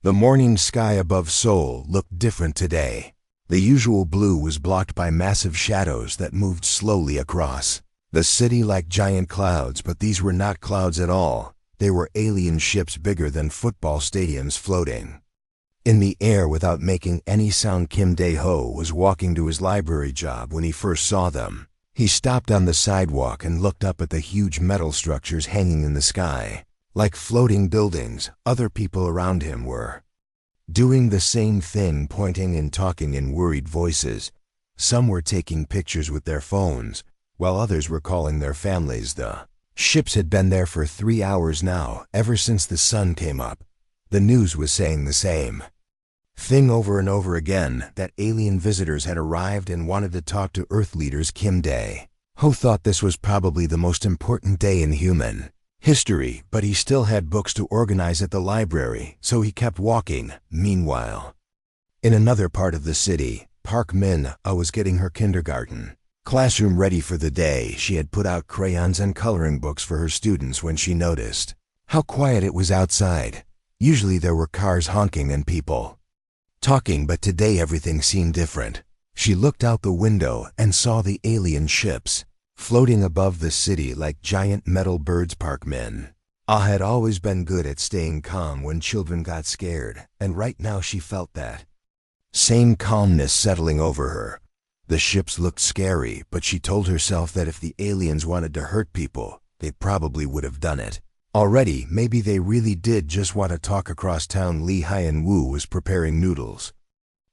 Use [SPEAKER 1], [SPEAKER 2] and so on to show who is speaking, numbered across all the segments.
[SPEAKER 1] The morning sky above Seoul looked different today. The usual blue was blocked by massive shadows that moved slowly across the city like giant clouds, but these were not clouds at all. They were alien ships bigger than football stadiums floating in the air without making any sound. Kim Dae-ho was walking to his library job when he first saw them. He stopped on the sidewalk and looked up at the huge metal structures hanging in the sky. Like floating buildings, other people around him were doing the same thing, pointing and talking in worried voices. Some were taking pictures with their phones, while others were calling their families. The ships had been there for 3 hours now, ever since the sun came up. The news was saying the same thing over and over again, that alien visitors had arrived and wanted to talk to Earth leaders. Kim Dae-ho thought this was probably the most important day in human history, but he still had books to organize at the library, so he kept walking. Meanwhile, in another part of the city, Park Min-ah was getting her kindergarten classroom ready for the day. She had put out crayons and coloring books for her students when she noticed how quiet it was outside. Usually there were cars honking and people talking, but today everything seemed different. She looked out the window and saw the alien ships floating above the city like giant metal birds. Park Min-ah had always been good at staying calm when children got scared, and right now she felt that same calmness settling over her. The ships looked scary, but she told herself that if the aliens wanted to hurt people, they probably would have done it already. Maybe they really did just want to talk. Across town, Lee Hyun-woo was preparing noodles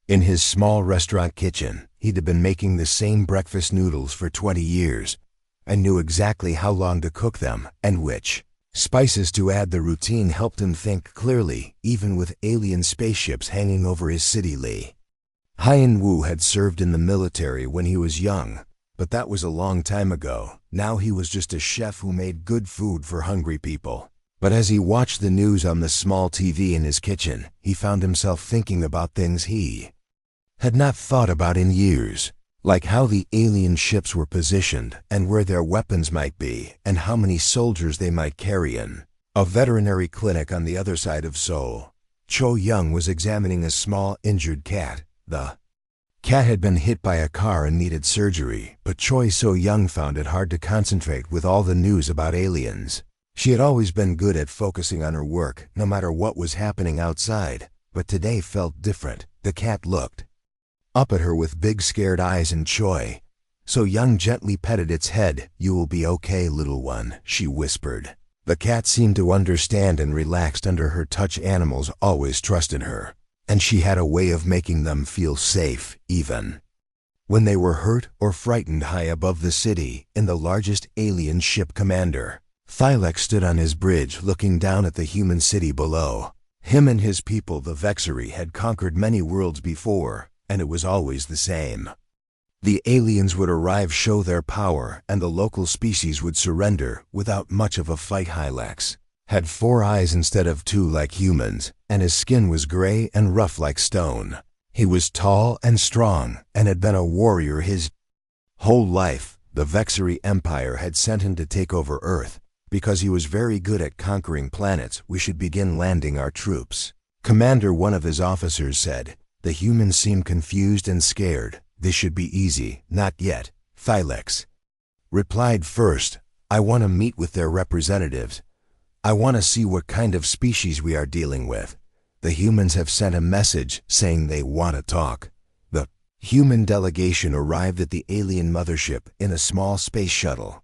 [SPEAKER 1] in his small restaurant kitchen. He'd been making the same breakfast noodles for 20 years and knew exactly how long to cook them and which spices to add. The routine helped him think clearly, even with alien spaceships hanging over his city. Lee Hyun-woo had served in the military when he was young, but that was a long time ago. Now he was just a chef who made good food for hungry people. But as he watched the news on the small TV in his kitchen, he found himself thinking about things he had not thought about in years, like how the alien ships were positioned and where their weapons might be and how many soldiers they might carry. In a veterinary clinic on the other side of Seoul, Cho Young was examining a small injured cat. The cat had been hit by a car and needed surgery, but Choi So-young found it hard to concentrate with all the news about aliens. She had always been good at focusing on her work, no matter what was happening outside, but today felt different. The cat looked up at her with big scared eyes, and Choi So-young gently petted its head. "You will be okay, little one," she whispered. The cat seemed to understand and relaxed under her touch. Animals always trusted her, and she had a way of making them feel safe, even when they were hurt or frightened. High above the city, in the largest alien ship, Commander Thylek stood on his bridge looking down at the human city below. Him and his people, the Vexari, had conquered many worlds before, and it was always the same. The aliens would arrive, show their power, and the local species would surrender without much of a fight. Hylex had 4 eyes instead of 2 like humans, and his skin was gray and rough like stone. He was tall and strong, and had been a warrior his whole life. The Vexari Empire had sent him to take over Earth. Because he was very good at conquering planets, we should begin landing our troops. Commander, one of his officers, said. The humans seemed confused and scared. This should be easy. Not yet, Thylex replied. First, I want to meet with their representatives. I want to see what kind of species we are dealing with. The humans have sent a message saying they want to talk. The human delegation arrived at the alien mothership in a small space shuttle.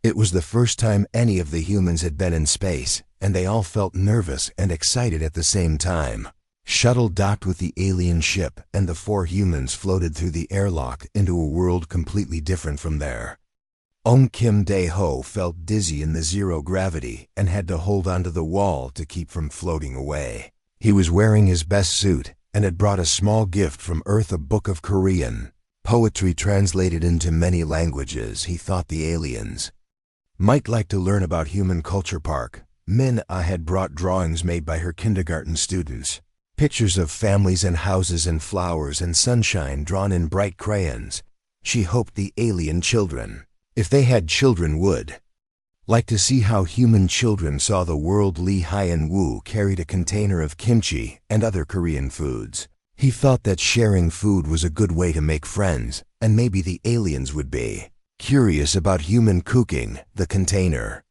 [SPEAKER 1] It was the first time any of the humans had been in space, and they all felt nervous and excited at the same time. Shuttle docked with the alien ship, and the 4 humans floated through the airlock into a world completely different from their own. Kim Dae-ho felt dizzy in the zero gravity and had to hold onto the wall to keep from floating away. He was wearing his best suit and had brought a small gift from Earth, a book of Korean poetry translated into many languages. He thought the aliens might like to learn about human culture. Park Min-ah had brought drawings made by her kindergarten students, pictures of families and houses and flowers and sunshine drawn in bright crayons. She hoped the alien children, if they had children, would Like to see how human children saw the world. Lee Hyun-woo carried a container of kimchi and other Korean foods. He thought that sharing food was a good way to make friends, and maybe the aliens would be curious about human cooking. The container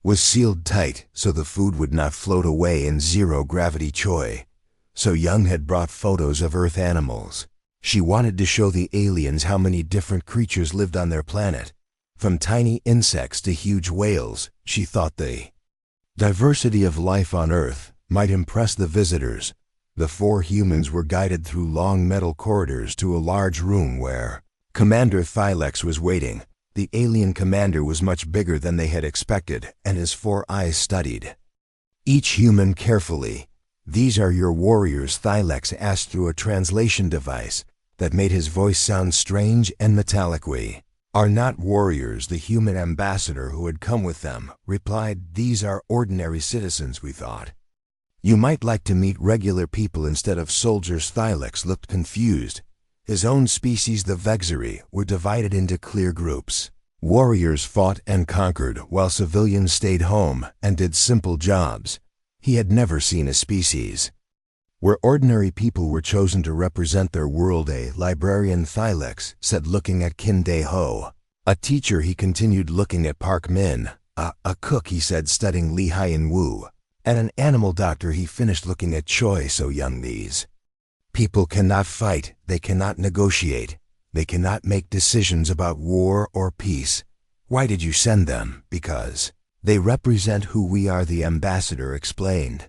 [SPEAKER 1] was sealed tight so the food would not float away in zero-gravity. Choi So-young had brought photos of Earth animals. She wanted to show the aliens how many different creatures lived on their planet. From tiny insects to huge whales, she thought the diversity of life on Earth might impress the visitors. The 4 humans were guided through long metal corridors to a large room where Commander Thylex was waiting. The alien commander was much bigger than they had expected, and his 4 eyes studied each human carefully. "These are your warriors?" Thylex asked through a translation device that made his voice sound strange and metallic. "We are not warriors," the human ambassador who had come with them replied. "These are ordinary citizens, we thought. You might like to meet regular people instead of soldiers." Thylex looked confused. His own species, the Vexeri, were divided into clear groups. Warriors fought and conquered, while civilians stayed home and did simple jobs. He had never seen a species where ordinary people were chosen to represent their world. "A librarian," Thylex said, looking at Kim Dae-ho. "A teacher," he continued, looking at Park Min. A cook," he said, studying Lee Hyun-woo. "And an animal doctor," he finished, looking at Choi So-young. "These people cannot fight, they cannot negotiate, they cannot make decisions about war or peace. Why did you send them?" "Because they represent who we are," the ambassador explained.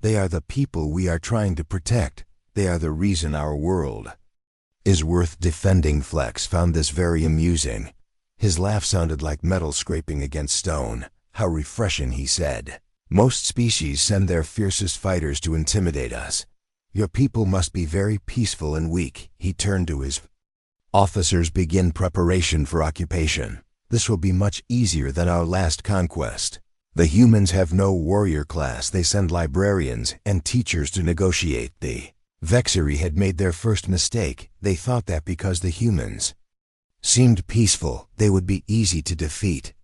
[SPEAKER 1] "They are the people we are trying to protect. They are the reason our world is worth defending." Flex found this very amusing. His laugh sounded like metal scraping against stone. "How refreshing," he said. "Most species send their fiercest fighters to intimidate us. Your people must be very peaceful and weak." He turned to his officers. "Begin preparation for occupation. This will be much easier than our last conquest. The humans have no warrior class. They send librarians and teachers to negotiate." The Vexeri had made their first mistake. They thought that because the humans seemed peaceful, they would be easy to defeat.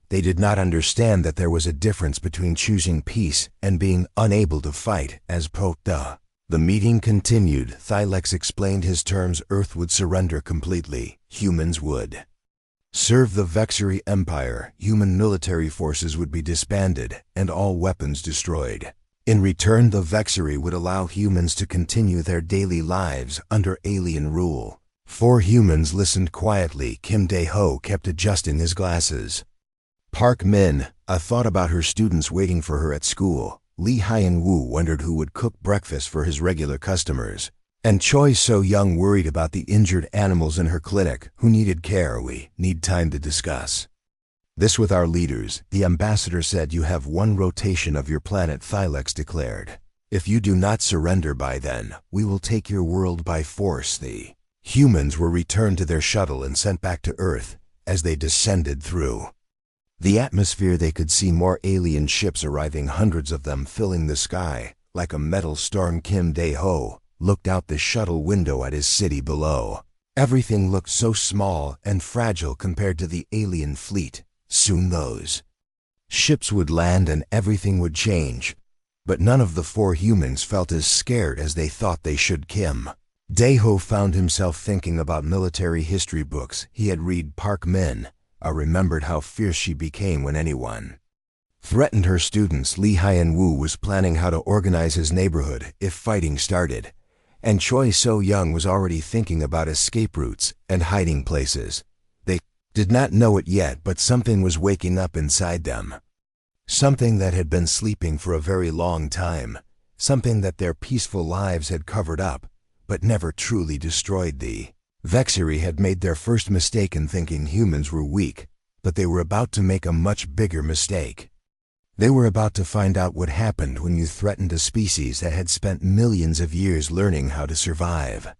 [SPEAKER 1] They did not understand that there was a difference between choosing peace and being unable to fight. As the meeting continued, Thylex explained his terms. Earth would surrender completely. Humans would serve the Vexeri Empire. Human military forces would be disbanded and all weapons destroyed. In return, the Vexeri would allow humans to continue their daily lives under alien rule. 4 humans listened quietly. Kim Dae-ho kept adjusting his glasses. Park Min thought about her students waiting for her at school. Lee Hyun-woo wondered who would cook breakfast for his regular customers. And Choi So-young worried about the injured animals in her clinic who needed care. "We need time to discuss this with our leaders," the ambassador said. "You have 1 rotation of your planet," Thylex declared. "If you do not surrender by then, we will take your world by force." The humans were returned to their shuttle and sent back to Earth. As they descended through the atmosphere, they could see more alien ships arriving, hundreds of them filling the sky like a metal storm. Kim Dae-ho looked out the shuttle window at his city below. Everything looked so small and fragile compared to the alien fleet. Soon those ships would land and everything would change. But none of the 4 humans felt as scared as they thought they should. Kim Dae-ho found himself thinking about military history books he had read. Park Min remembered how fierce she became when anyone threatened her students. Lee Hyun-woo was planning how to organize his neighborhood if fighting started. And Choi So-young was already thinking about escape routes and hiding places. They did not know it yet, but something was waking up inside them. Something that had been sleeping for a very long time. Something that their peaceful lives had covered up, but never truly destroyed. The Vexeri had made their first mistake in thinking humans were weak, but they were about to make a much bigger mistake. They were about to find out what happened when you threatened a species that had spent millions of years learning how to survive.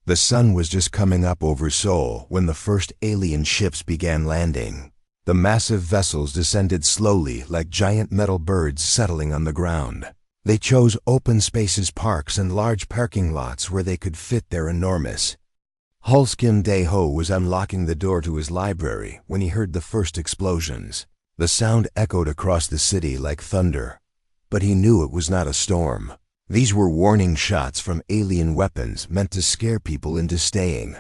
[SPEAKER 1] The sun was just coming up over Seoul when the first alien ships began landing. The massive vessels descended slowly like giant metal birds settling on the ground. They chose open spaces, parks, and large parking lots where they could fit their enormous hulls. Kim Dae-ho was unlocking the door to his library when he heard the first explosions. The sound echoed across the city like thunder, but he knew it was not a storm. These were warning shots from alien weapons meant to scare people into staying.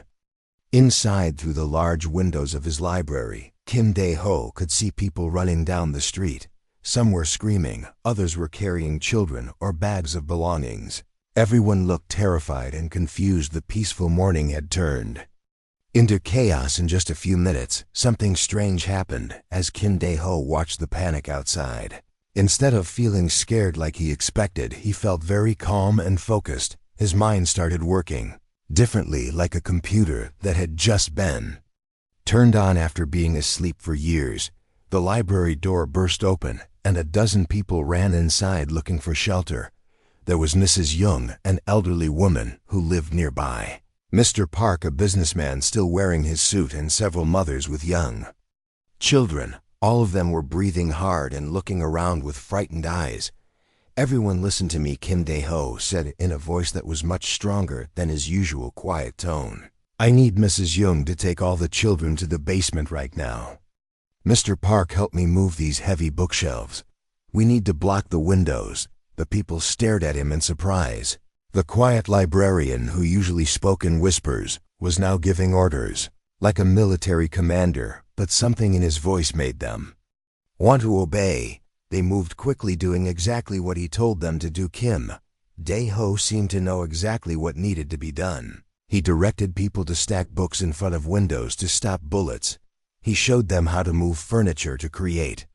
[SPEAKER 1] Inside, through the large windows of his library, Kim Dae-ho could see people running down the street. Some were screaming, others were carrying children or bags of belongings. Everyone looked terrified and confused. The peaceful morning had turned into chaos in just a few minutes. Something strange happened as Kim Dae-ho watched the panic outside. Instead of feeling scared like he expected, he felt very calm and focused. His mind started working differently, like a computer that had just been turned on after being asleep for years. The library door burst open, and a dozen people ran inside looking for shelter. There was Mrs. Young, an elderly woman who lived nearby, Mr. Park, a businessman still wearing his suit, and several mothers with young children. All of them were breathing hard and looking around with frightened eyes. "Everyone listen to me," Kim Dae-ho said in a voice that was much stronger than his usual quiet tone. "I need Mrs. Young to take all the children to the basement right now. Mr. Park, help me move these heavy bookshelves. We need to block the windows." The people stared at him in surprise. The quiet librarian, who usually spoke in whispers, was now giving orders like a military commander, but something in his voice made them want to obey. They moved quickly, doing exactly what he told them to do. Kim Dae-ho seemed to know exactly what needed to be done. He directed people to stack books in front of windows to stop bullets. He showed them how to move furniture to create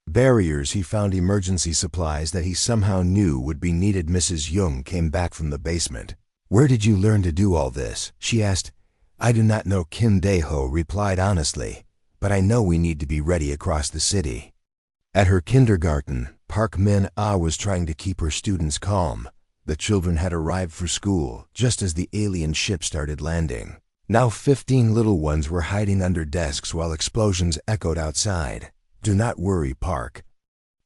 [SPEAKER 1] barriers. He found emergency supplies that he somehow knew would be needed. Mrs. Young came back from the basement. "Where did you learn to do all this?" she asked. "I do not know," Kim Dae-ho replied honestly, "but I know we need to be ready across the city." At her kindergarten, Park Min-ah was trying to keep her students calm. The children had arrived for school just as the alien ship started landing. Now 15 little ones were hiding under desks while explosions echoed outside. "Do not worry, Park,"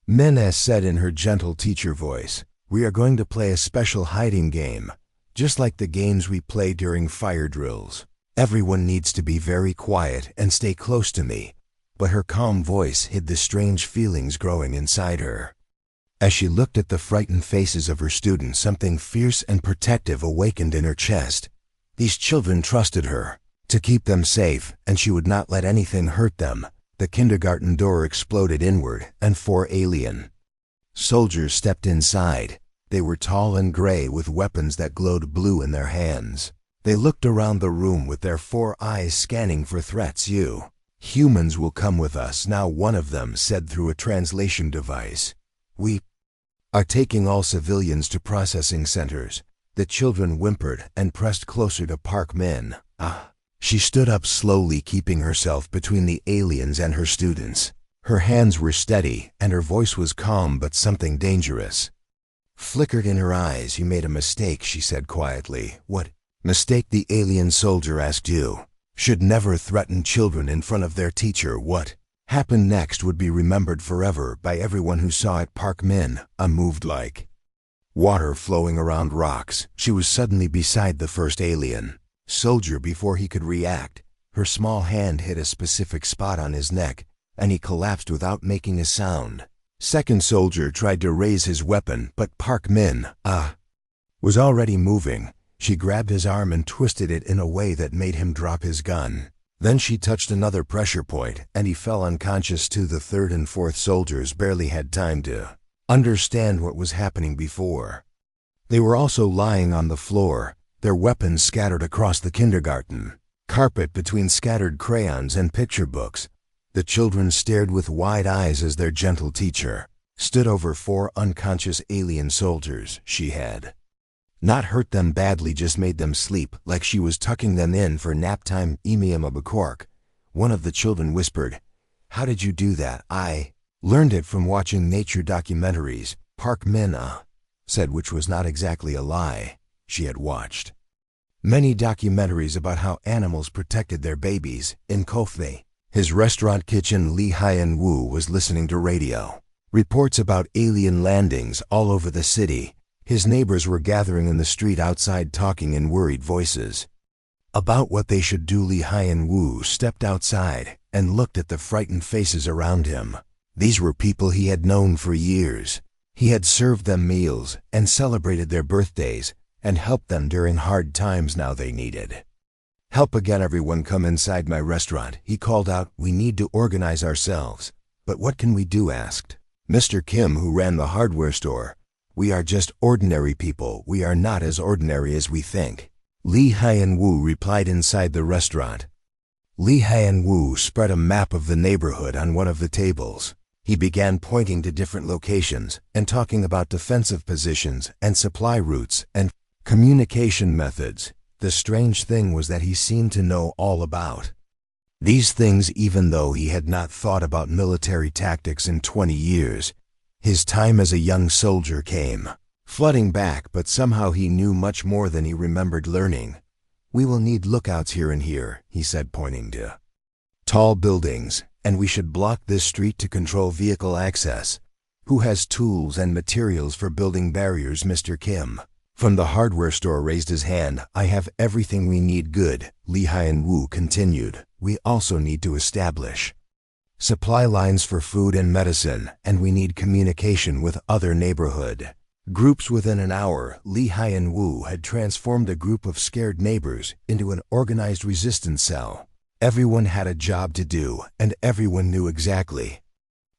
[SPEAKER 1] Min-ah said in her gentle teacher voice. "We are going to play a special hiding game, just like the games we play during fire drills. Everyone needs to be very quiet and stay close to me." But her calm voice hid the strange feelings growing inside her. As she looked at the frightened faces of her students, something fierce and protective awakened in her chest. These children trusted her to keep them safe, and she would not let anything hurt them. The kindergarten door exploded inward, and 4 alien soldiers stepped inside. They were tall and gray with weapons that glowed blue in their hands. They looked around the room with their 4 eyes scanning for threats. "You humans will come with us now," one of them said through a translation device. "We are taking all civilians to processing centers." The children whimpered and pressed closer to Park Min-ah. She stood up slowly, keeping herself between the aliens and her students. Her hands were steady and her voice was calm, but something dangerous flickered in her eyes. "You made a mistake," she said quietly. "What mistake?" the alien soldier asked. "You should never threaten children in front of their teacher." What happened next would be remembered forever by everyone who saw it. Park Min-ah moved like water flowing around rocks. She was suddenly beside the first alien soldier before he could react. Her small hand hit a specific spot on his neck, and he collapsed without making a sound. Second soldier tried to raise his weapon, but Park Min-ah was already moving. She grabbed his arm and twisted it in a way that made him drop his gun. Then she touched another pressure point, and he fell unconscious too. The third and fourth soldiers barely had time to understand what was happening before they were also lying on the floor, their weapons scattered across the kindergarten carpet between scattered crayons and picture books. The children stared with wide eyes as their gentle teacher stood over 4 unconscious alien soldiers. She had not hurt them badly, just made them sleep like she was tucking them in for nap time. "Emiamabakork," one of the children whispered. "How did you do that?" "I learned it from watching nature documentaries," Park Min-ah said, which was not exactly a lie. She had watched many documentaries about how animals protected their babies. In Kofei, his restaurant kitchen, Lee Hyun-woo was listening to radio reports about alien landings all over the city. His neighbors were gathering in the street outside, talking in worried voices about what they should do. Lee Hyun-woo stepped outside and looked at the frightened faces around him. These were people he had known for years. He had served them meals and celebrated their birthdays and helped them during hard times now they needed help again. "Everyone come inside my restaurant," he called out. "We need to organize ourselves." "But what can we do?" asked Mr. Kim, who ran the hardware store. "We are just ordinary people. We are not as ordinary as we think," Lee Hyun-woo replied inside the restaurant. Lee Hyun-woo spread a map of the neighborhood on one of the tables. He began pointing to different locations and talking about defensive positions and supply routes and communication methods. The strange thing was that he seemed to know all about these things even though he had not thought about military tactics in 20 years. His time as a young soldier came flooding back, but somehow he knew much more than he remembered learning. "We will need lookouts here and here," he said, pointing to tall buildings, "and we should block this street to control vehicle access." "Who has tools and materials for building barriers?" Mr. Kim from the hardware store raised his hand. "I have everything we need." "Good," Lee Hyun-woo continued. "We also need to establish supply lines for food and medicine, and we need communication with other neighborhood groups." Within an hour, Lee Hyun-woo had transformed a group of scared neighbors into an organized resistance cell. Everyone had a job to do, and everyone knew exactly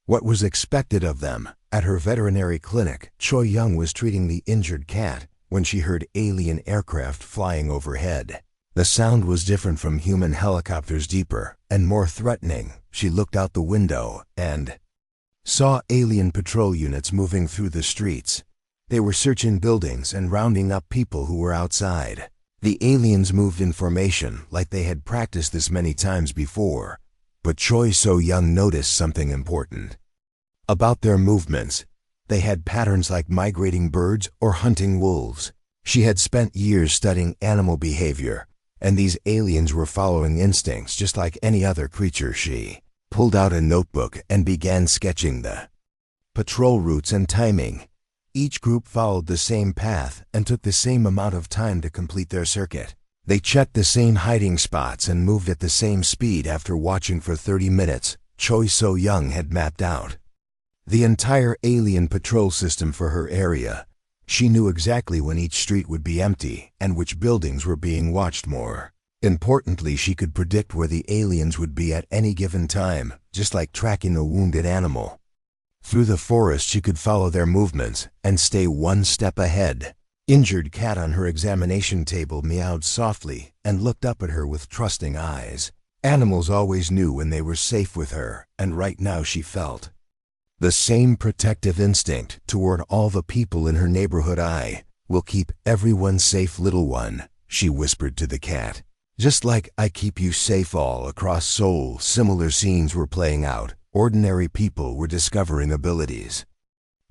[SPEAKER 1] what was expected of them. At her veterinary clinic, Choi Young was treating the injured cat when she heard alien aircraft flying overhead. The sound was different from human helicopters, deeper and more threatening. She looked out the window and saw alien patrol units moving through the streets. They were searching buildings and rounding up people who were outside. The aliens moved in formation like they had practiced this many times before. But Choi So-young noticed something important about their movements. They had patterns like migrating birds or hunting wolves. She had spent years studying animal behavior, and these aliens were following instincts just like any other creature. She pulled out a notebook and began sketching the patrol routes and timing. Each group followed the same path and took the same amount of time to complete their circuit. They checked the same hiding spots and moved at the same speed. After watching for 30 minutes, Choi So-young had mapped out the entire alien patrol system for her area. She knew exactly when each street would be empty and which buildings were being watched more. Importantly, she could predict where the aliens would be at any given time, just like tracking a wounded animal. Through the forest, she could follow their movements and stay one step ahead. Injured cat on her examination table meowed softly and looked up at her with trusting eyes. Animals always knew when they were safe with her, and right now she felt the same protective instinct toward all the people in her neighborhood. "I will keep everyone safe, little one," she whispered to the cat. "Just like I keep you safe." All across Seoul, similar scenes were playing out. Ordinary people were discovering abilities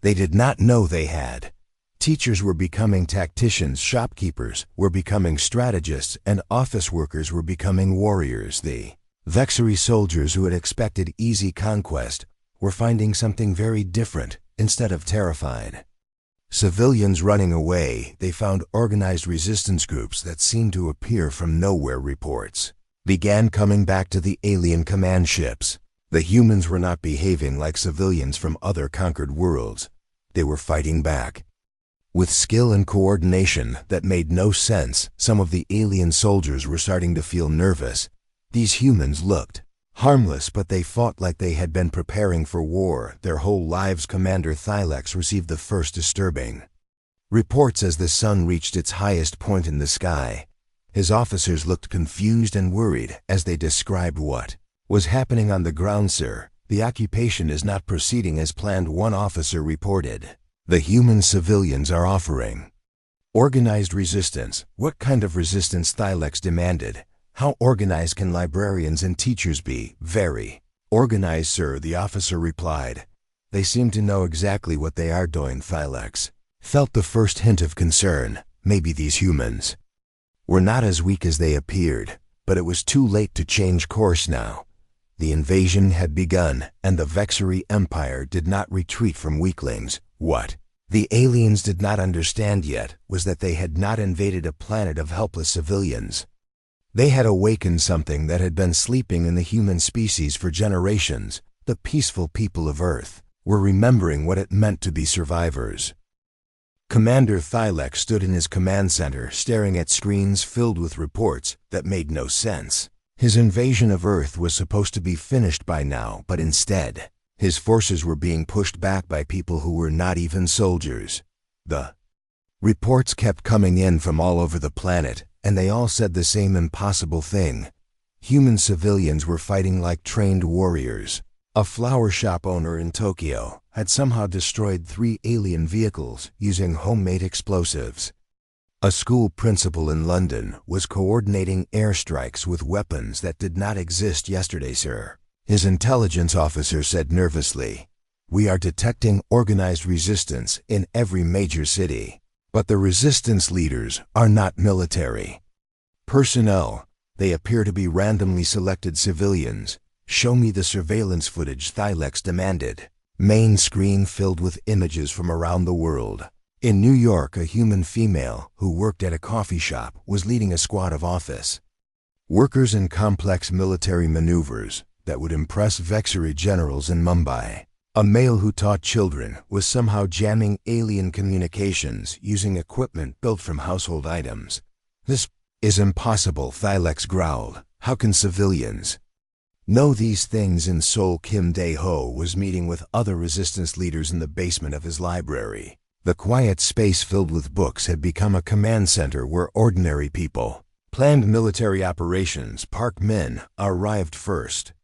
[SPEAKER 1] they did not know they had. Teachers were becoming tacticians, shopkeepers were becoming strategists, and office workers were becoming warriors. The Vexery soldiers who had expected easy conquest were finding something very different. Instead of terrified civilians running away, they found organized resistance groups that seemed to appear from nowhere. Reports began coming back to the alien command ships. The humans were not behaving like civilians from other conquered worlds. They were fighting back with skill and coordination that made no sense. Some of the alien soldiers were starting to feel nervous. These humans looked harmless, but they fought like they had been preparing for war their whole lives. Commander Thylex received the first disturbing reports as the sun reached its highest point in the sky. His officers looked confused and worried as they described what was happening on the ground. "Sir, the occupation is not proceeding as planned," one officer reported. "The human civilians are offering organized resistance." "What kind of resistance?" Thylex demanded. "How organized can librarians and teachers be?" "Very organized, sir," the officer replied. "They seem to know exactly what they are doing." Thylex felt the first hint of concern. Maybe these humans were not as weak as they appeared, but it was too late to change course now. The invasion had begun, and the Vexery Empire did not retreat from weaklings. What the aliens did not understand yet was that they had not invaded a planet of helpless civilians. They had awakened something that had been sleeping in the human species for generations, The peaceful people of Earth were remembering what it meant to be survivors. Commander Thylek stood in his command center staring at screens filled with reports that made no sense. His invasion of Earth was supposed to be finished by now, but instead, his forces were being pushed back by people who were not even soldiers. The reports kept coming in from all over the planet, and they all said the same impossible thing. Human civilians were fighting like trained warriors. A flower shop owner in Tokyo had somehow destroyed 3 alien vehicles using homemade explosives. A school principal in London was coordinating airstrikes with weapons that did not exist yesterday, sir. His intelligence officer said nervously, "We are detecting organized resistance in every major city, but the resistance leaders are not military personnel. They appear to be randomly selected civilians. Show me the surveillance footage," Thylek demanded. Main screen filled with images from around the world. In New York, a human female who worked at a coffee shop was leading a squad of office workers in complex military maneuvers that would impress Vexery generals in Mumbai. A male who taught children was somehow jamming alien communications using equipment built from household items. "This is impossible," Thylek growled. "How can civilians know these things?" In Seoul, Kim Dae-ho was meeting with other resistance leaders in the basement of his library. The quiet space filled with books had become a command center where ordinary people planned military operations. Park Min arrived first,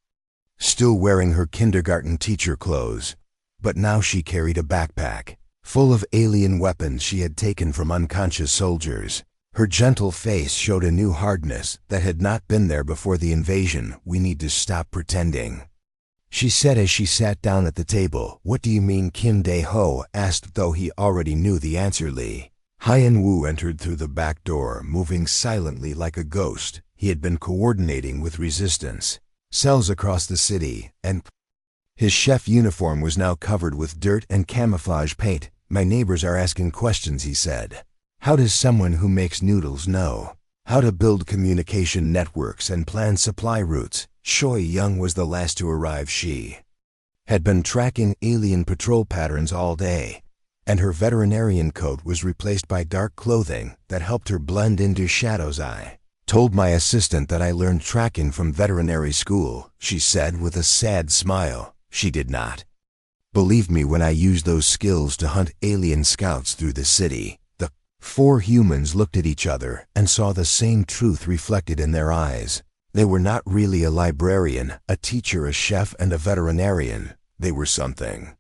[SPEAKER 1] still wearing her kindergarten teacher clothes, but now she carried a backpack full of alien weapons she had taken from unconscious soldiers. Her gentle face showed a new hardness that had not been there before the invasion. "We need to stop pretending," she said as she sat down at the table. "What do you mean?" Kim Dae-ho asked, though he already knew the answer. Lee Hyun-woo entered through the back door, moving silently like a ghost. He had been coordinating with resistance cells across the city, and his chef uniform was now covered with dirt and camouflage paint. "My neighbors are asking questions," he said. "How does someone who makes noodles know how to build communication networks and plan supply routes?" Choi Young was the last to arrive. She had been tracking alien patrol patterns all day, and her veterinarian coat was replaced by dark clothing that helped her blend into shadows. "I told my assistant that I learned tracking from veterinary school," she said with a sad smile. "She did not believe me when I used those skills to hunt alien scouts through the city." The 4 humans looked at each other and saw the same truth reflected in their eyes. They were not really a librarian, a teacher, a chef, and a veterinarian. They were something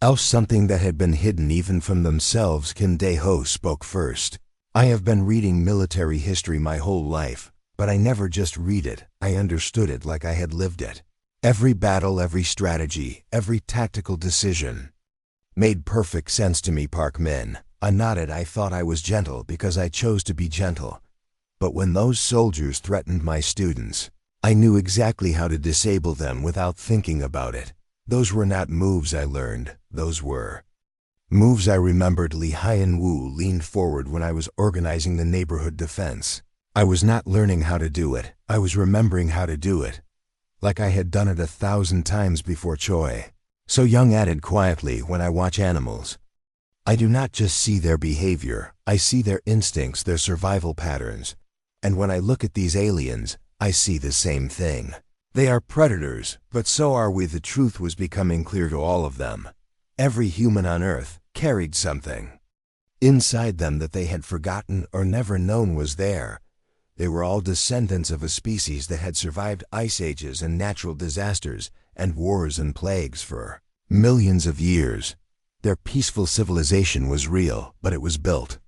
[SPEAKER 1] else, something that had been hidden even from themselves. Kim Dae-ho spoke first. "I have been reading military history my whole life, but I never just read it. I understood it like I had lived it. Every battle, every strategy, every tactical decision made perfect sense to me." Park Min nodded. "I thought I was gentle because I chose to be gentle. But when those soldiers threatened my students, I knew exactly how to disable them without thinking about it. Those were not moves I learned, those were moves I remembered." Lee Hyun-woo leaned forward. "When I was organizing the neighborhood defense, I was not learning how to do it. I was remembering how to do it, like I had done it 1,000 times before." Choi So Young added quietly, "When I watch animals, I do not just see their behavior, I see their instincts, their survival patterns. And when I look at these aliens, I see the same thing. They are predators, but so are we." The truth was becoming clear to all of them. Every human on Earth carried something inside them that they had forgotten or never known was there. They were all descendants of a species that had survived ice ages and natural disasters and wars and plagues for millions of years. Their peaceful civilization was real, but it was built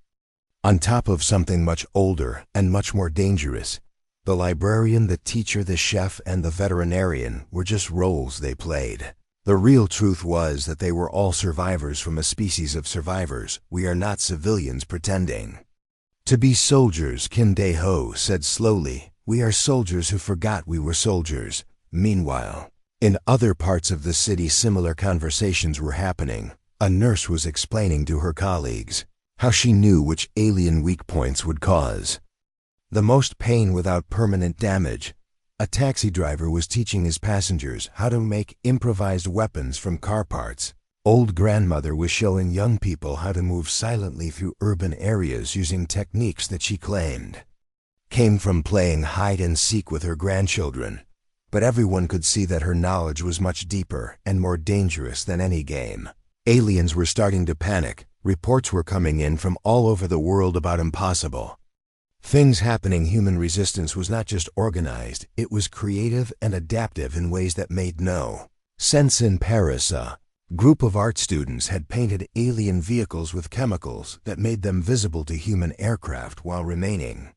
[SPEAKER 1] on top of something much older and much more dangerous. The librarian, the teacher, the chef, and the veterinarian were just roles they played. The real truth was that they were all survivors from a species of survivors. "We are not civilians pretending to be soldiers," Kim Dae-ho said slowly. "We are soldiers who forgot we were soldiers." Meanwhile, in other parts of the city, similar conversations were happening. A nurse was explaining to her colleagues how she knew which alien weak points would cause the most pain without permanent damage. A taxi driver was teaching his passengers how to make improvised weapons from car parts. Old grandmother was showing young people how to move silently through urban areas using techniques that she claimed came from playing hide and seek with her grandchildren. But everyone could see that her knowledge was much deeper and more dangerous than any game. Aliens were starting to panic. Reports were coming in from all over the world about impossible things happening. Human resistance was not just organized, it was creative and adaptive in ways that made no sense. In Paris, a group of art students had painted alien vehicles with chemicals that made them visible to human aircraft while remaining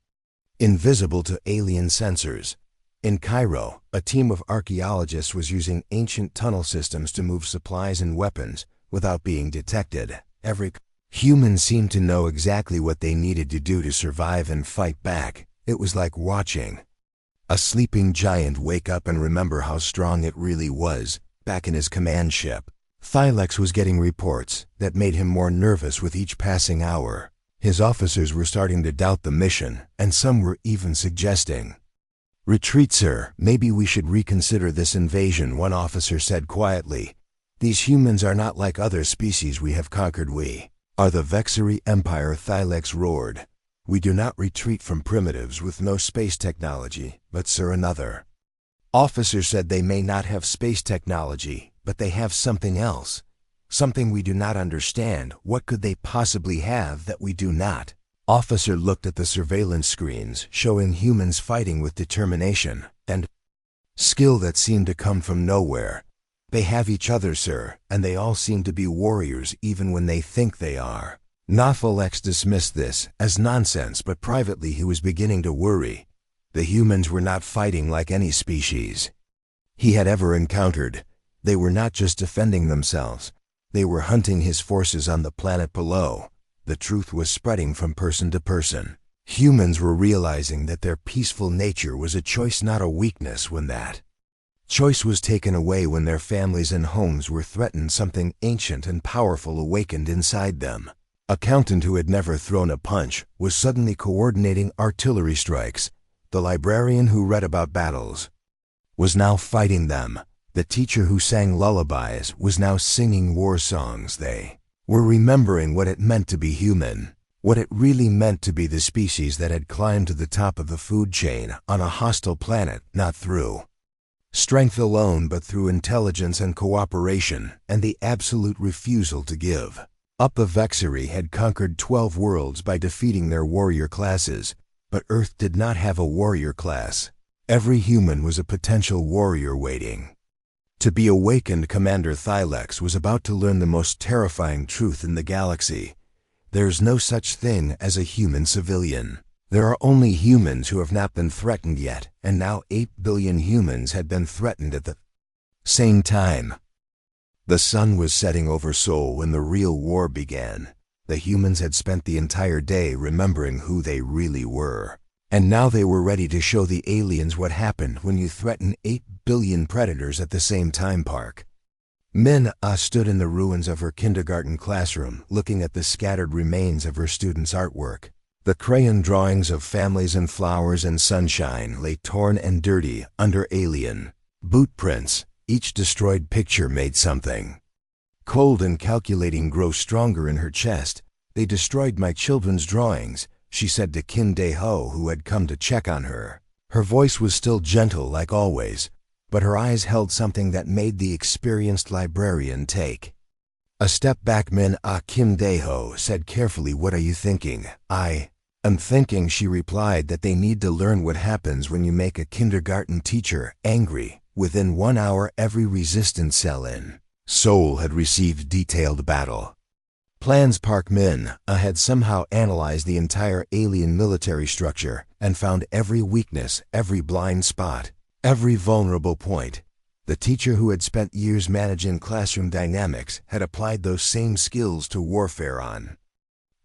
[SPEAKER 1] invisible to alien sensors. In Cairo, a team of archaeologists was using ancient tunnel systems to move supplies and weapons without being detected. Every human seemed to know exactly what they needed to do to survive and fight back. It was like watching a sleeping giant wake up and remember how strong it really was back in his command ship. Thylex was getting reports that made him more nervous with each passing hour. His officers were starting to doubt the mission, and some were even suggesting, "Retreat, sir. Maybe we should reconsider this invasion," one officer said quietly. "These humans are not like other species we have conquered. We are the Vexari Empire." Thylex roared. "We do not retreat from primitives with no space technology, but sir," another officer said, "they may not have space technology, but they have something else. Something we do not understand. What could they possibly have that we do not?" Officer looked at the surveillance screens, showing humans fighting with determination and skill that seemed to come from nowhere. "They have each other, sir, and they all seem to be warriors even when they think they are." Thylex dismissed this as nonsense, but privately he was beginning to worry. The humans were not fighting like any species he had ever encountered. They were not just defending themselves. They were hunting his forces on the planet below. The truth was spreading from person to person. Humans were realizing that their peaceful nature was a choice, not a weakness. When that choice was taken away, when their families and homes were threatened, something ancient and powerful awakened inside them. A accountant who had never thrown a punch was suddenly coordinating artillery strikes. The librarian who read about battles was now fighting them. The teacher who sang lullabies was now singing war songs. They were remembering what it meant to be human, what it really meant to be the species that had climbed to the top of the food chain on a hostile planet, not through strength alone, but through intelligence and cooperation, and the absolute refusal to give up. The Vexari had conquered 12 worlds by defeating their warrior classes, but Earth did not have a warrior class. Every human was a potential warrior waiting to be awakened. Commander Thylex was about to learn the most terrifying truth in the galaxy. There's no such thing as a human civilian. There are only humans who have not been threatened yet, and now 8 billion humans had been threatened at the same time. The sun was setting over Sol when the real war began. The humans had spent the entire day remembering who they really were. And now they were ready to show the aliens what happened when you threaten 8 billion predators at the same time. Park Min-Ah stood in the ruins of her kindergarten classroom, looking at the scattered remains of her students' artwork. The crayon drawings of families and flowers and sunshine lay torn and dirty under alien boot prints. Each destroyed picture made something cold and calculating grow stronger in her chest. "They destroyed my children's drawings," she said to Kim Dae-ho, who had come to check on her. Her voice was still gentle like always, but her eyes held something that made the experienced librarian take a step back. Min-Ah, Kim Dae-ho said carefully, "What are you thinking?" "I am thinking," she replied, "that they need to learn what happens when you make a kindergarten teacher angry. Within 1 hour, every resistance cell in Sol had received detailed battle plans." Park Min-Ah had somehow analyzed the entire alien military structure and found every weakness, every blind spot, every vulnerable point. The teacher who had spent years managing classroom dynamics had applied those same skills to warfare on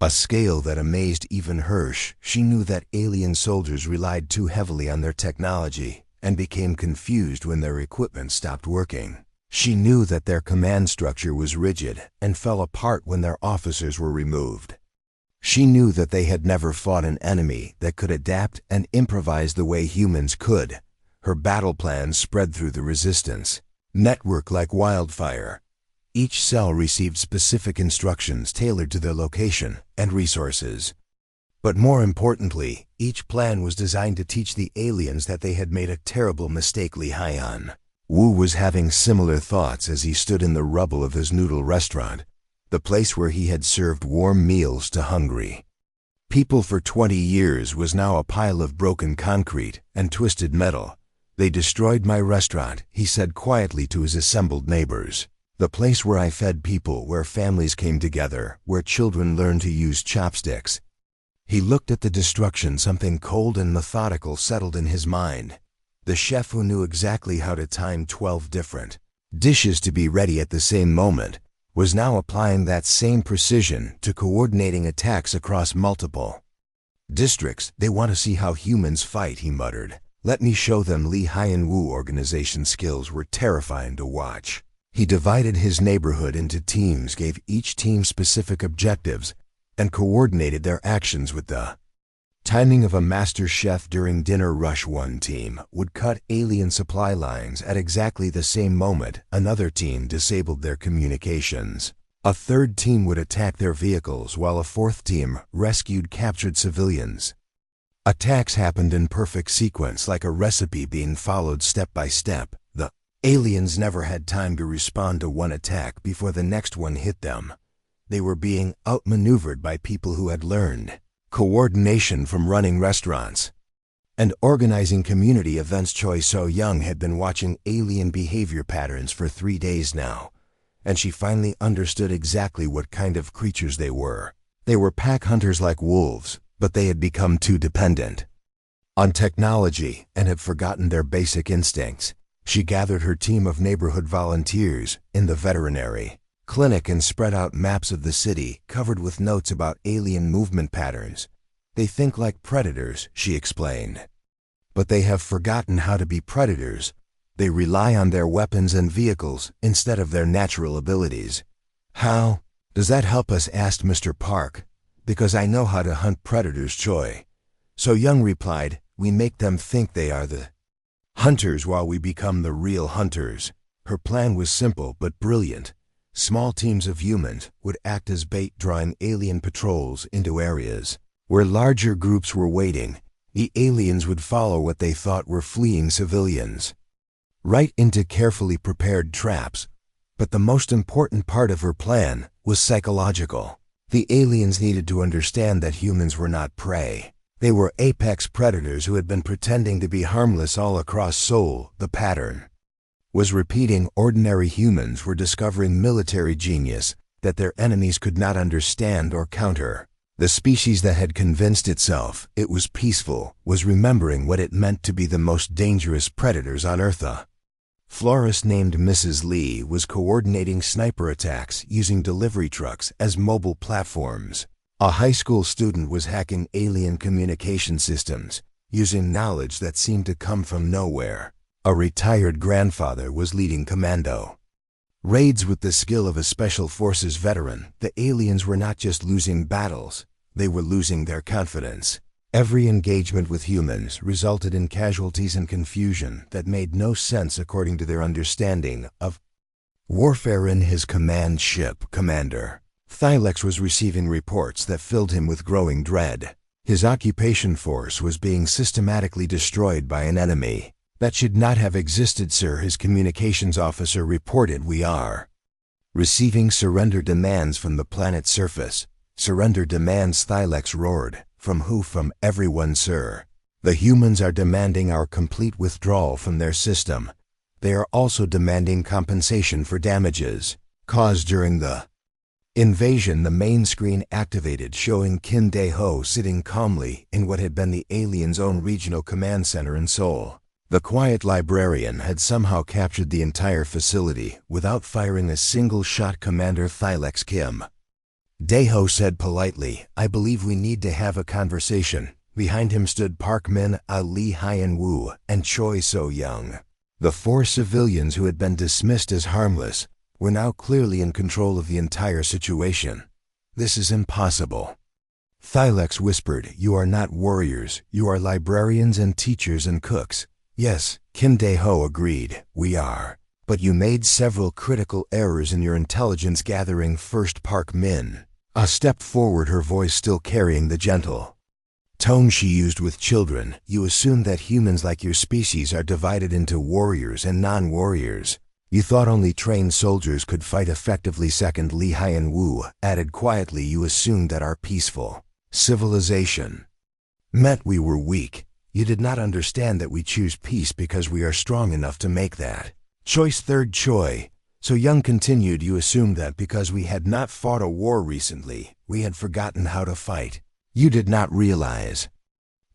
[SPEAKER 1] a scale that amazed even her. She knew that alien soldiers relied too heavily on their technology and became confused when their equipment stopped working. She knew that their command structure was rigid and fell apart when their officers were removed. She knew that they had never fought an enemy that could adapt and improvise the way humans could. Her battle plans spread through the resistance. Network like wildfire. Each cell received specific instructions tailored to their location and resources. But more importantly, each plan was designed to teach the aliens that they had made a terrible mistake. Li Haiyan Wu was having similar thoughts as he stood in the rubble of his noodle restaurant, the place where he had served warm meals to hungry people for 20 years was now a pile of broken concrete and twisted metal. They destroyed my restaurant, he said quietly to his assembled neighbors. The place where I fed people, where families came together, where children learned to use chopsticks. He looked at the destruction. Something cold and methodical settled in his mind. The chef who knew exactly how to time 12 different dishes to be ready at the same moment was now applying that same precision to coordinating attacks across multiple districts. They want to see how humans fight, he muttered. Let me show them. Li Haiyan Wu organization skills were terrifying to watch. He divided his neighborhood into teams, gave each team specific objectives, and coordinated their actions with the timing of a master chef during dinner rush. One team would cut alien supply lines at exactly the same moment. Another team disabled their communications. A third team would attack their vehicles, while a fourth team rescued captured civilians. Attacks happened in perfect sequence, like a recipe being followed step by step. The aliens never had time to respond to one attack before the next one hit them. They were being outmaneuvered by people who had learned coordination from running restaurants and organizing community events. Choi So-young had been watching alien behavior patterns for 3 days now, and she finally understood exactly what kind of creatures they were. They were pack hunters like wolves, but they had become too dependent on technology and had forgotten their basic instincts. She gathered her team of neighborhood volunteers in the veterinary clinic and spread out maps of the city covered with notes about alien movement patterns. They think like predators, she explained. But they have forgotten how to be predators. They rely on their weapons and vehicles instead of their natural abilities. How does that help us? Asked Mr. Park. Because I know how to hunt predators, Choi So-young replied. We make them think they are the hunters while we become the real hunters. Her plan was simple but brilliant. Small teams of humans would act as bait, drawing alien patrols into areas where larger groups were waiting. The aliens would follow what they thought were fleeing civilians right into carefully prepared traps. But the most important part of her plan was psychological. The aliens needed to understand that humans were not prey. They were apex predators who had been pretending to be harmless all across Seoul. The pattern was repeating. Ordinary humans were discovering military genius that their enemies could not understand or counter. The species that had convinced itself it was peaceful was remembering what it meant to be the most dangerous predators on Earth. A florist named Mrs. Lee was coordinating sniper attacks using delivery trucks as mobile platforms. A high school student was hacking alien communication systems using knowledge that seemed to come from nowhere. A retired grandfather was leading commando raids with the skill of a special forces veteran. The aliens were not just losing battles, they were losing their confidence. Every engagement with humans resulted in casualties and confusion that made no sense according to their understanding of warfare. In his command ship, Commander Thylex was receiving reports that filled him with growing dread. His occupation force was being systematically destroyed by an enemy that should not have existed, sir, his communications officer reported. We are receiving surrender demands from the planet's surface. Surrender demands, Thylex roared. From who? From everyone, sir. The humans are demanding our complete withdrawal from their system. They are also demanding compensation for damages caused during the invasion. The main screen activated, showing Kim Dae-ho sitting calmly in what had been the aliens' own regional command center in Seoul. The quiet librarian had somehow captured the entire facility without firing a single shot. Commander Thylex, Kim Dae-ho said politely, I believe we need to have a conversation. Behind him stood Park Min-ah, Li Haiyan Wu, and Choi So-young. The 4 civilians who had been dismissed as harmless were now clearly in control of the entire situation. This is impossible. Thylex whispered, you are not warriors, you are librarians and teachers and cooks. Yes, Kim Dae-ho agreed, we are. But you made several critical errors in your intelligence gathering first, Park Min. A step forward, her voice still carrying the gentle tone she used with children. You assumed that humans like your species are divided into warriors and non-warriors. You thought only trained soldiers could fight effectively. Second, Lee Hyun-woo added quietly, you assumed that our peaceful civilization meant we were weak. You did not understand that we choose peace because we are strong enough to make that choice. Third, Choi. So Young continued, you assumed that because we had not fought a war recently, we had forgotten how to fight. You did not realize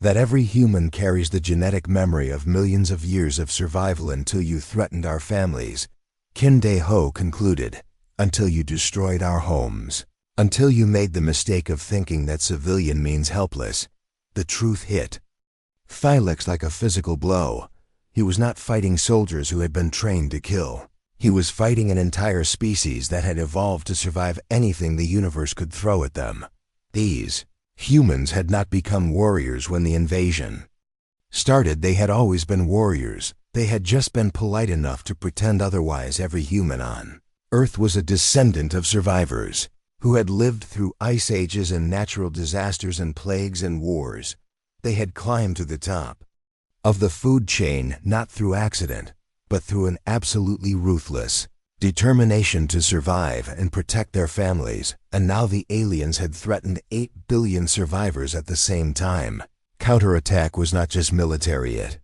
[SPEAKER 1] that every human carries the genetic memory of millions of years of survival until you threatened our families. Kim Dae-ho concluded, until you destroyed our homes. Until you made the mistake of thinking that civilian means helpless. The truth hit Thylex like a physical blow. He was not fighting soldiers who had been trained to kill. He was fighting an entire species that had evolved to survive anything the universe could throw at them. These humans had not become warriors when the invasion started. They had always been warriors. They had just been polite enough to pretend otherwise. Every human on Earth was a descendant of survivors who had lived through ice ages and natural disasters and plagues and wars. They had climbed to the top of the food chain not through accident, but through an absolutely ruthless determination to survive and protect their families. And now the aliens had threatened 8 billion survivors at the same time. Counterattack was not just military, it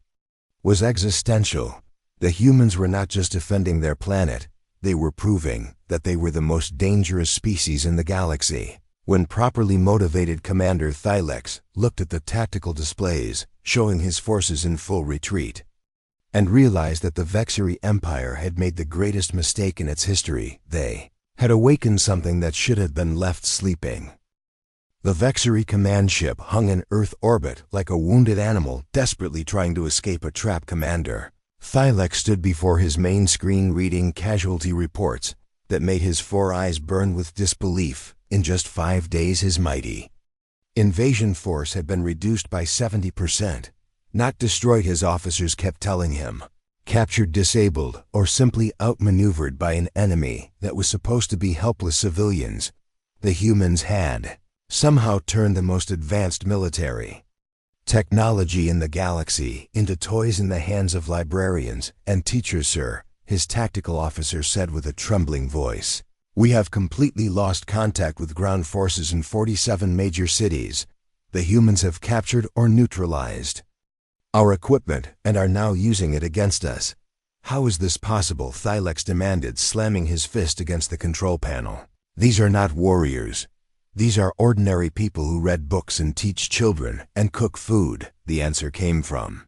[SPEAKER 1] was existential. The humans were not just defending their planet, they were proving that they were the most dangerous species in the galaxy. When properly motivated, Commander Thylex looked at the tactical displays showing his forces in full retreat and realized that the Vexery Empire had made the greatest mistake in its history. They had awakened something that should have been left sleeping. The Vexery command ship hung in Earth orbit like a wounded animal desperately trying to escape a trap. Commander Thylex stood before his main screen reading casualty reports that made his 4 eyes burn with disbelief. In just 5 days his mighty invasion force had been reduced by 70%. Not destroyed, his officers kept telling him. Captured, disabled, or simply outmaneuvered by an enemy that was supposed to be helpless civilians. The humans had somehow turned the most advanced military technology in the galaxy into toys in the hands of librarians and teachers. Sir, his tactical officer said with a trembling voice, we have completely lost contact with ground forces in 47 major cities. The humans have captured or neutralized our equipment and are now using it against us. How is this possible? Thylex demanded, slamming his fist against the control panel. These are not warriors. These are ordinary people who read books and teach children and cook food. The answer came from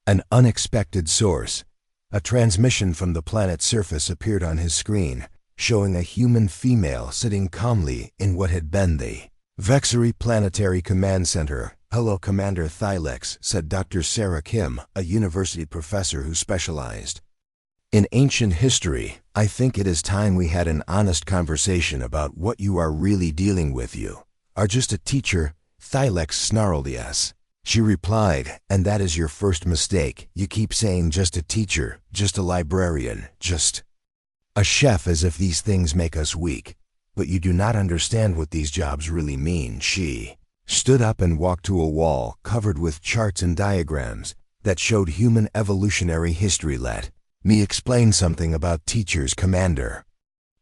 [SPEAKER 1] an unexpected source. A transmission from the planet's surface appeared on his screen, showing a human female sitting calmly in what had been the Vexery Planetary Command Center. Hello, Commander Thylex, said Dr. Sarah Kim, a university professor who specialized in ancient history. I think it is time we had an honest conversation about what you are really dealing with. You are just a teacher. Thylex snarled. Yes, she replied, and that is your first mistake. You keep saying just a teacher, just a librarian, just a chef, as if these things make us weak. But you do not understand what these jobs really mean. She stood up and walked to a wall covered with charts and diagrams that showed human evolutionary history. Let me explain something about teachers, Commander.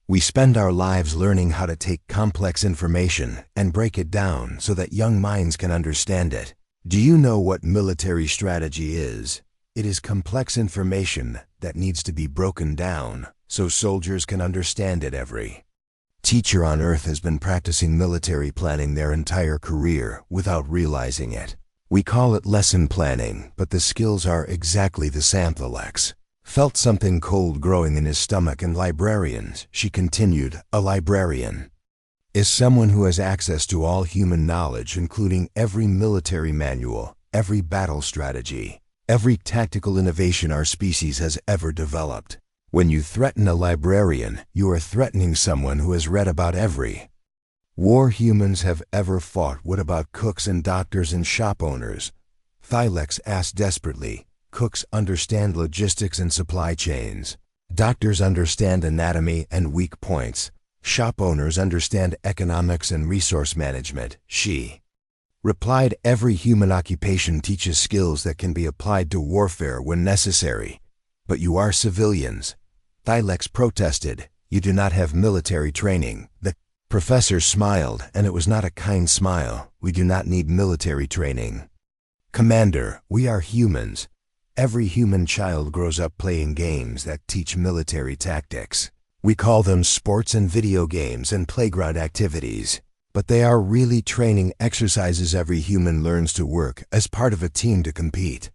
[SPEAKER 1] We spend our lives learning how to take complex information and break it down so that young minds can understand it. Do you know what military strategy is? It is complex information that needs to be broken down so soldiers can understand it. Every teacher on Earth has been practicing military planning their entire career without realizing it. We call it lesson planning, but the skills are exactly the same. Thylex felt something cold growing in his stomach. And librarians, she continued, a librarian is someone who has access to all human knowledge, including every military manual, every battle strategy, every tactical innovation our species has ever developed. When you threaten a librarian, you are threatening someone who has read about every war humans have ever fought. What about cooks and doctors and shop owners? Thylex asked desperately. Cooks understand logistics and supply chains. Doctors understand anatomy and weak points. Shop owners understand economics and resource management. She replied, every human occupation teaches skills that can be applied to warfare when necessary. But you are civilians. Thylex protested. You do not have military training. The professor smiled, and it was not a kind smile. We do not need military training. Commander, we are humans. Every human child grows up playing games that teach military tactics. We call them sports and video games and playground activities. But they are really training exercises every human learns to work as part of a team to compete.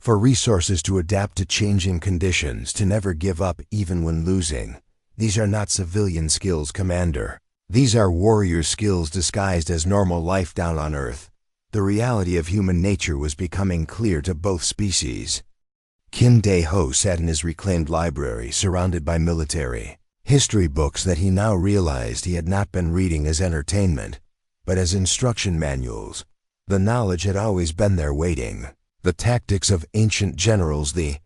[SPEAKER 1] For resources to adapt to changing conditions, to never give up even when losing. These are not civilian skills, Commander. These are warrior skills disguised as normal life down on Earth. The reality of human nature was becoming clear to both species. Kim Dae-ho sat in his reclaimed library surrounded by military history books that he now realized he had not been reading as entertainment, but as instruction manuals. The knowledge had always been there waiting. The tactics of ancient generals, the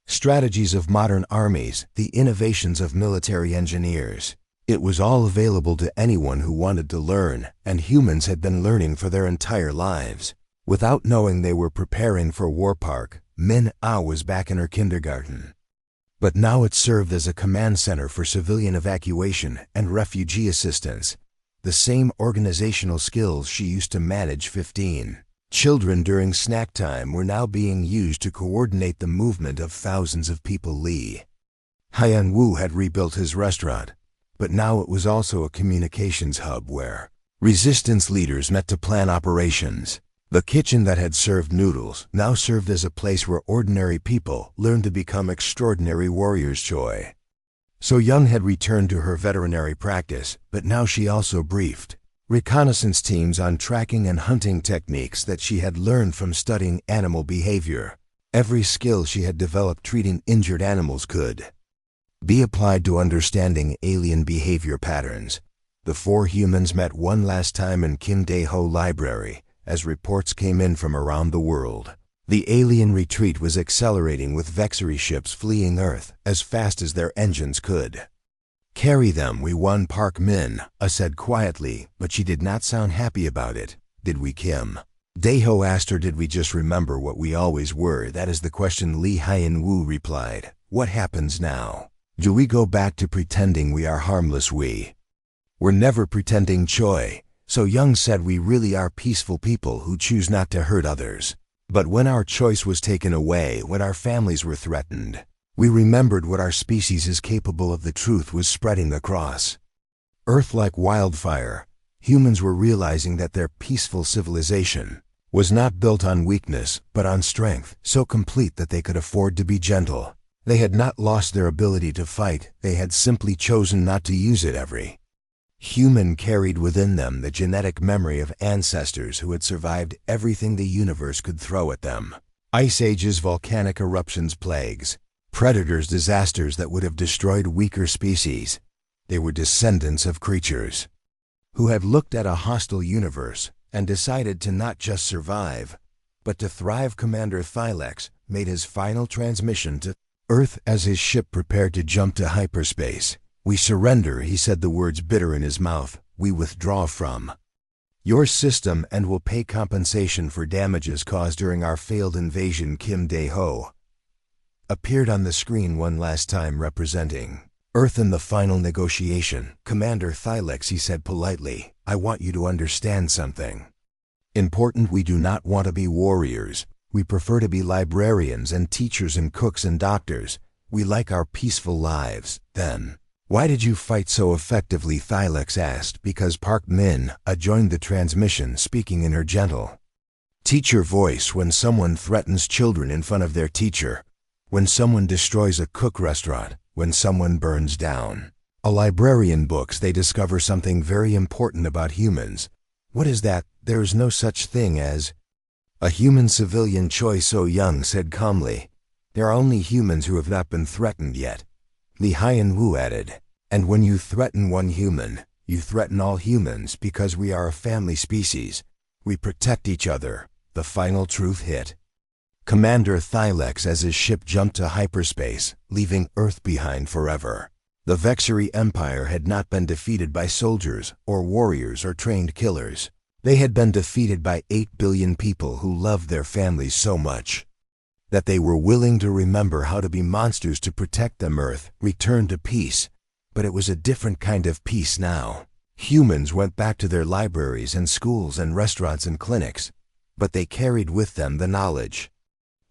[SPEAKER 1] strategies of modern armies, the innovations of military engineers. It was all available to anyone who wanted to learn, and humans had been learning for their entire lives. Without knowing they were preparing for War Park, Min-ah was back in her kindergarten. But now it served as a command center for civilian evacuation and refugee assistance. The same organizational skills she used to manage 15 children during snack time were now being used to coordinate the movement of thousands of people. Lee Hyun-woo had rebuilt his restaurant, but now it was also a communications hub where resistance leaders met to plan operations. The kitchen that had served noodles now served as a place where ordinary people learned to become extraordinary warriors. Choi So-young had returned to her veterinary practice, but now she also briefed reconnaissance teams on tracking and hunting techniques that she had learned from studying animal behavior. Every skill she had developed treating injured animals could be applied to understanding alien behavior patterns. The four humans met one last time in Kim Dae-ho Library as reports came in from around the world. The alien retreat was accelerating with Vexery ships fleeing Earth as fast as their engines could carry them. We won, Park Min-ah said quietly, but she did not sound happy about it. Did we, Kim Dae-ho asked her. Did we just remember what we always were? That is the question, Lee Hyun-woo replied. What happens now? Do we go back to pretending we are harmless? We're never pretending, Choi So-young said. We really are peaceful people who choose not to hurt others. But when our choice was taken away, when our families were threatened, we remembered what our species is capable of. The truth was spreading across Earth like wildfire. Humans were realizing that their peaceful civilization was not built on weakness, but on strength, so complete that they could afford to be gentle. They had not lost their ability to fight, they had simply chosen not to use it. Every human carried within them the genetic memory of ancestors who had survived everything the universe could throw at them. Ice ages, volcanic eruptions, plagues, predators, disasters that would have destroyed weaker species. They were descendants of creatures who had looked at a hostile universe and decided to not just survive, but to thrive. Commander Thylex made his final transmission to Earth as his ship prepared to jump to hyperspace. We surrender, he said, the words bitter in his mouth. We withdraw from your system and will pay compensation for damages caused during our failed invasion. Kim Dae-ho appeared on the screen one last time, representing Earth in the final negotiation. Commander Thylex, he said politely, I want you to understand something important. We do not want to be warriors. We prefer to be librarians and teachers and cooks and doctors. We like our peaceful lives. Then, why did you fight so effectively? Thylex asked. Because Park Min-ah joined the transmission, speaking in her gentle teacher voice. When someone threatens children in front of their teacher, when someone destroys a cook restaurant, when someone burns down a librarian books, they discover something very important about humans. What is that? There is no such thing as a human civilian, Choi So-young said calmly. There are only humans who have not been threatened yet. Lee Hyun-woo added, and when you threaten one human, you threaten all humans because we are a family species. We protect each other. The final truth hit Commander Thylex as his ship jumped to hyperspace, leaving Earth behind forever. The Vexery Empire had not been defeated by soldiers or warriors or trained killers. They had been defeated by 8 billion people who loved their families so much that they were willing to remember how to be monsters to protect them. Earth returned to peace, but it was a different kind of peace now. Humans went back to their libraries and schools and restaurants and clinics, but they carried with them the knowledge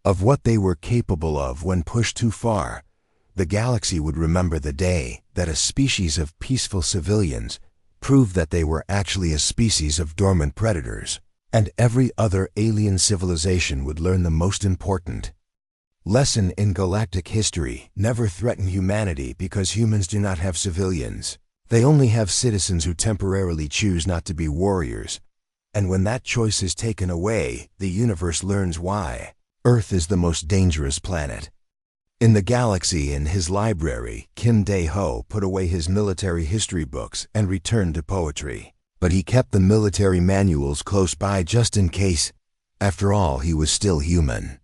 [SPEAKER 1] of what they were capable of when pushed too far. The galaxy would remember the day that a species of peaceful civilians proved that they were actually a species of dormant predators, and every other alien civilization would learn the most important lesson in galactic history: never threaten humanity, because humans do not have civilians. They only have citizens who temporarily choose not to be warriors, and when that choice is taken away, the universe learns why Earth is the most dangerous planet in the galaxy. In his library, Kim Dae-ho put away his military history books and returned to poetry. But he kept the military manuals close by just in case. After all, he was still human.